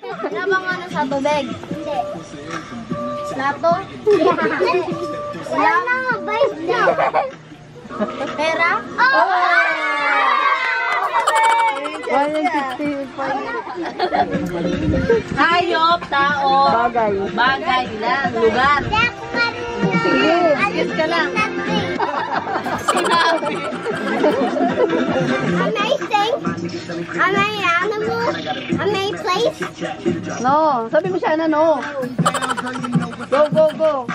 Wala bang ano sa tubig? Hindi. Plato? Wala na, vice daw. Pera? Oh! 150. Hayop, tao. Bagay. Bagay lang, lugar. Sige. Yes ka lang. Sinabi. Am I thing? Am I animal? Am I place? No. Sabi mo siya na no. Go, go, go.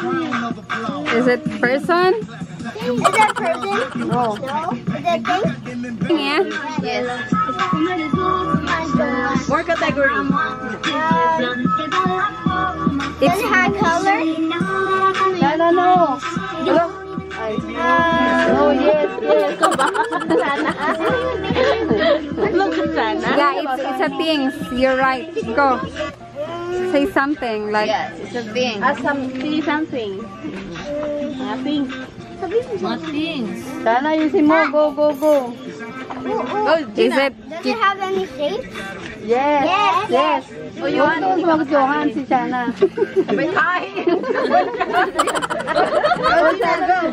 Is it person? Is that person? No. No. Is that thing? Yeah. Yes. More category. Does it have color? No, no. Hello? Ay. No, yes, yes. Yeah, it's a thing. You're right. Go. Say something like. Yes, it's a thing. Say something. Nothing. Nothing. Sana ayusin mo. Go, go, go. Oh, Is it? Does it have any shape? Yes. Yes. Yes. Oh, you want Huwag doon Johan si Shana. Hi.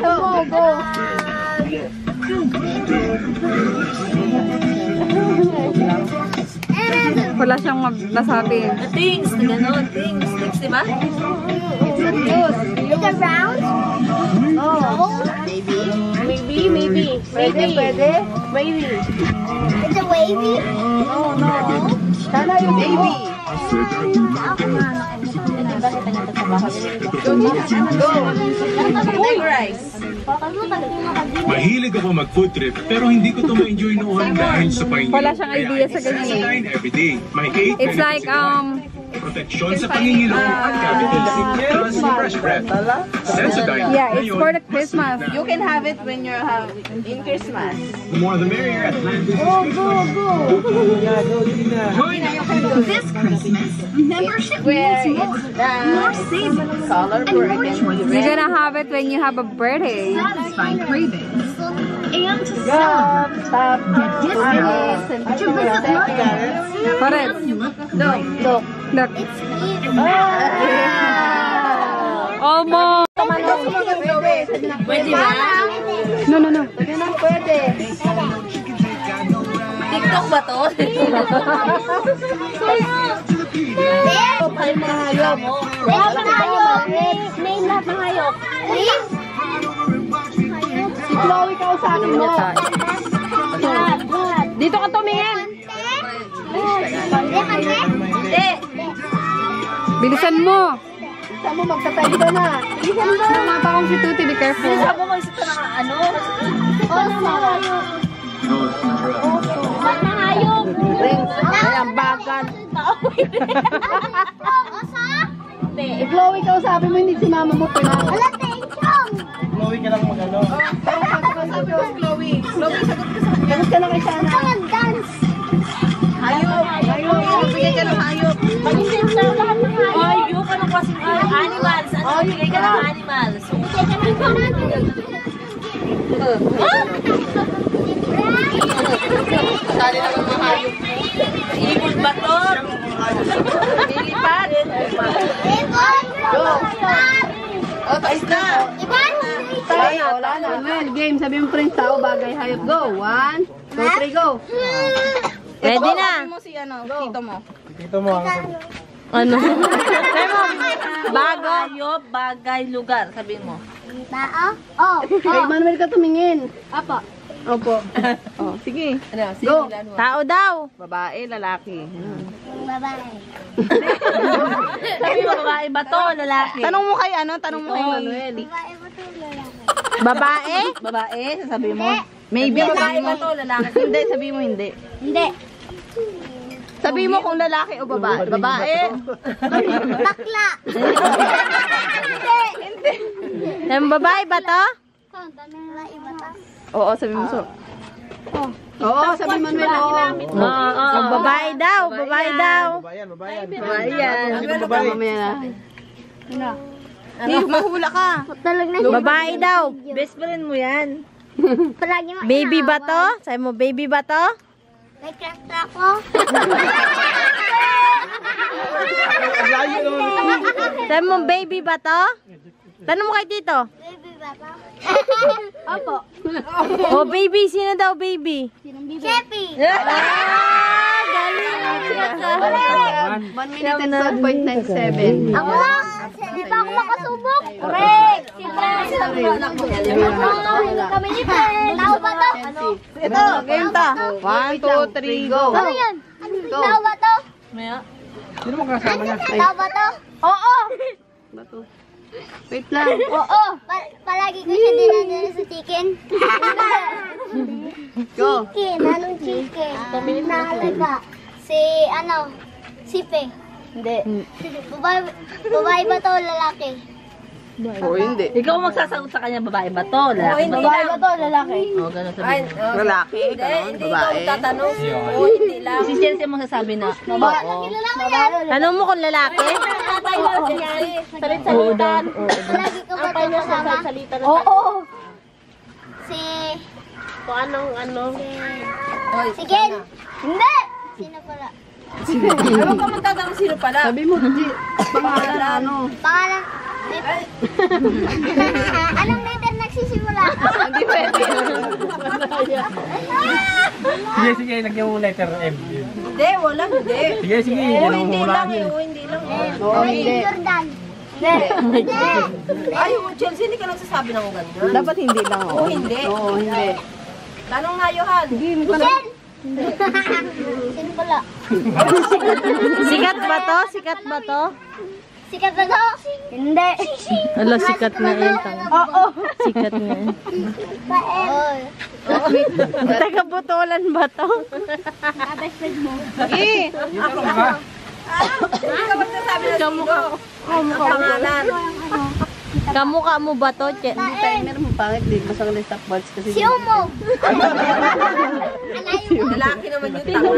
Go, go, go. Wala siyang masabi. Things, gano'n. Things, diba? Is it round? No. Maybe. Maybe. Pwede. Maybe. Is it wavy? No, no. Sana yung Baby. Categorize. Mahilig ako mag-food trip pero hindi ko to ma-enjoy noon dahil sa pangingin. Wala siyang idea sa ganyan. Sensodyne everyday. May 8 It's like protection sa pangingilo at cavities. Plus fresh breath. Sensodyne. yeah, it's for the Christmas. You can have it when you're in Christmas. The more the merrier. Go, go, go. This Christmas, membership Where means more it's savings, colorful, it can be You're red. gonna have it when you have a birthday. satisfying cravings, and to Stop, celebrate. stop. Get discounts to visit markets. Put it. Look. Look. Ah. Almost. Pwede ba? No. Pwede. TikTok ba to? Ay, mga hayop. Name lahat ng hayop. Please? Si Chloe, kausapin mo. Dito ka tumingin. Hindi. Bilisan mo. Isa mo, magtatay ka na. Bilisan mo. Mapa kong si Tuti. Be careful. Sabi mo isa na ano? Lahat ng hayop. Ay, ang bagal. Osa? Si Chloe, kausapin mo, hindi si mama mo pinaka. Wala tension. Chloe, Chloe, sagot ka sa Tapos ka na kay Shana. Ito mag-dance. hayop. Bigay ka ng hayop. Mag-isip na lahat ng hayop. Hayop, anong klaseng animals? Ano, bigay ka ng animals. Bigay ka ng hayop. Sali naman mga hayop. Ibon ba to? Lilipad? Oh, tapos na. Ay, wala na. Well, game. Sabi mo friends, tao, bagay, hayop. Go. 1, 2, 3, go. Ready na. Sabi mo si ano, tito mo. Ano? Bago. Hayop, bagay, lugar. Sabi mo. Bao? Oh. Kay Manuel ka tumingin. Apo. Opo. Oh, sige. Ano, Go. Tao daw. Babae, lalaki. Babae. Sabi mo, babae ba to, lalaki? Tanong mo kay ano? Tanong mo kay Manuel. Babae ba ito? Babae? Babae, sabi mo. Maybe babae ba to, lalaki? Hindi, sabi mo hindi. Hindi. Sabi mo kung lalaki o babae. Babae. Bakla. Yung babae ba to? Babae ba ito? Oo, sabi mo so. Oo, sabi Manuel. Oo. Babae daw. Babae daw. Babae yan. Mamaya na. Mahula ka. Talag na. Babae daw. Best friend mo yan. Palagi mo Baby ba to? Sabi mo, baby ba to? May crack ako. Sabi mo, baby ba to? Tanong mo kay Tito. Baby ba to? Opo. Oh, baby. Sino daw baby? Cheppy. Galing. 1 minute and 12.97. Ako lang. Di pa ako makasubok. Correct. Kami ni Pen. Tao ba to? Ito, game ta. 1, 2, 3, go. Ano yan? Tao ba to? Sino mo kasama niya? Tao ba to? Oo. Wait lang. Oo. Palagi ko siya dinadala sa chicken. Go. Chicken. Anong chicken? Nahalaga. Si Pe. Hindi. Babae ba to o lalaki? Oo, hindi. Ikaw magsasagot sa kanya, babae ba to? Lalaki ba? Babae ba to o lalaki? Oo, gano'n sabihin. Lalaki. Babae. Si Chelsea mo sasabi na. Lalaki lalaki. Tanong mo kung lalaki? Salit-salitan. Lagi ko ba ito kasama? Oo. Si... Kung anong... Si Ken. Hindi! Sino pala? Ewan ko magtatanong sino pala. Sabi mo, pangalan ano? Pangalan... Anong letter nagsisimula? Hindi pwede. Sige, lagyan mo letter M. Hindi, wala, hindi. Sige, yan ang hulaan niyo. Hindi lang. Oo, hindi. Jordan. Hindi. Ay, Chelsea, hindi ka nagsasabi ng ganda. Dapat hindi lang. Oo, hindi. Oo, hindi. Tanong nga, Johan. Michelle! Sino pala? Sikat ba to? Sikat ba to? Sikat ba to? Hindi. Ala, sikat na yun. Oo. Sikat na yun. Pael. Taga-butulan ba to? Eh! Kamukha mo ba to, Che? Hindi timer mo pangit. Di masang na stopwatch kasi. Si Umo. Lalaki naman yung tanga.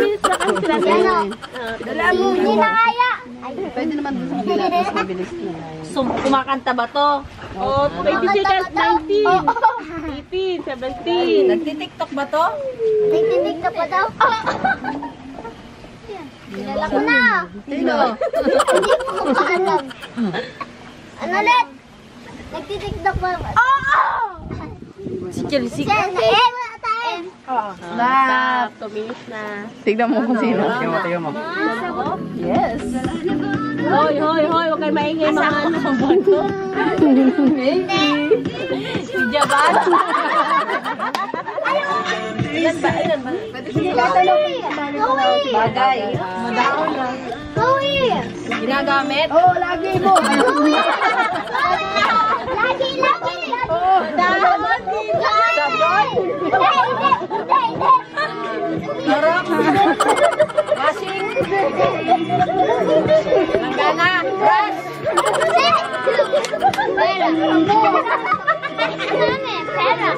Ano? Hindi na kaya. Pwede naman dun sa kabila. Mas mabilis na. Kumakanta ba to? Oh, baby sikat 19. 18, 17. Nagtitiktok ba to? Nagtitiktok pa daw? Kilala ko na. Sino? Hindi ko mapaalam. Ano ulit? Nagtitiktok pa ba? Oo! Si Chelsea. Yan, M. M. Stop. Tumilis na. Tignan mo kung sino. Tingnan mo. Yes. Hoy, hoy, hoy. Huwag kayo maingay mga ano. Si Jaban. Ilan ba? Ilan ba? Chloe! Bagay. Madao na. Chloe! Ginagamit? Oo, lagi mo. Lagi! Dahon! Sabon! Hindi! Lorok. Washing. Langgana. Brush. Pera! Pera!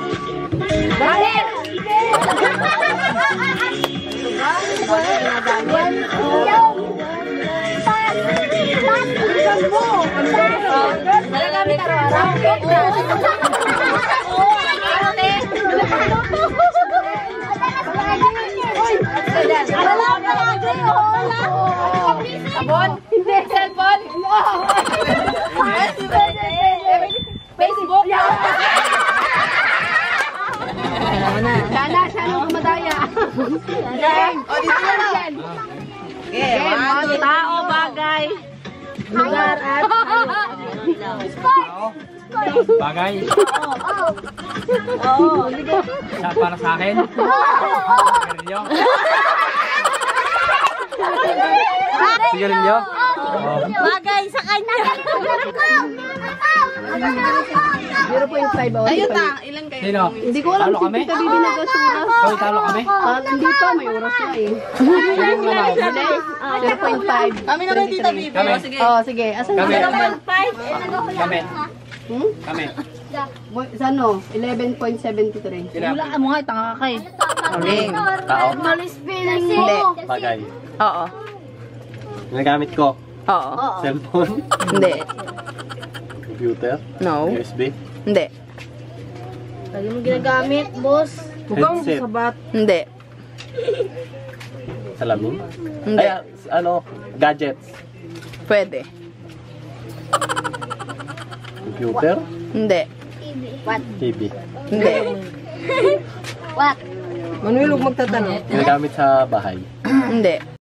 Bakit? Nalagamit araw-araw. Sabon? Hindi. Cellphone? Facebook? Sana kumadaya. O, dito na yan. Game. Tao, bagay. Lugar at Bagay. Oo. Para sa akin. Sigarilyo. Sigarilyo. Bagay sa kanya. 0.5 hours. Ayun ta, ilan kayo? Sino? Hindi ko alam Talo si kami? Tita Bibi nag-asuras. Hoy, talo kami. Hindi pa, may oras na eh. 0.5. Kami naman dito, Bibi. Kami. Oh, sige. Asan Kami. na? Kami. Kami. Sa ano? 11.73. Sila. Wala mo nga, tanga ka eh. Game. Tao. Malis feeling mo. Hindi. Bagay. Oo. Nagamit ko. Oo. Cellphone. Hindi. Computer. No. USB. Hindi. Lagi mo ginagamit, boss. Headset. Hindi. Salamin. Hindi. Ay, ano, gadgets. Pwede. Computer? Hindi. What? TV? Hindi. What? Manuel, huwag magtatanong. Ginagamit sa bahay? Hindi.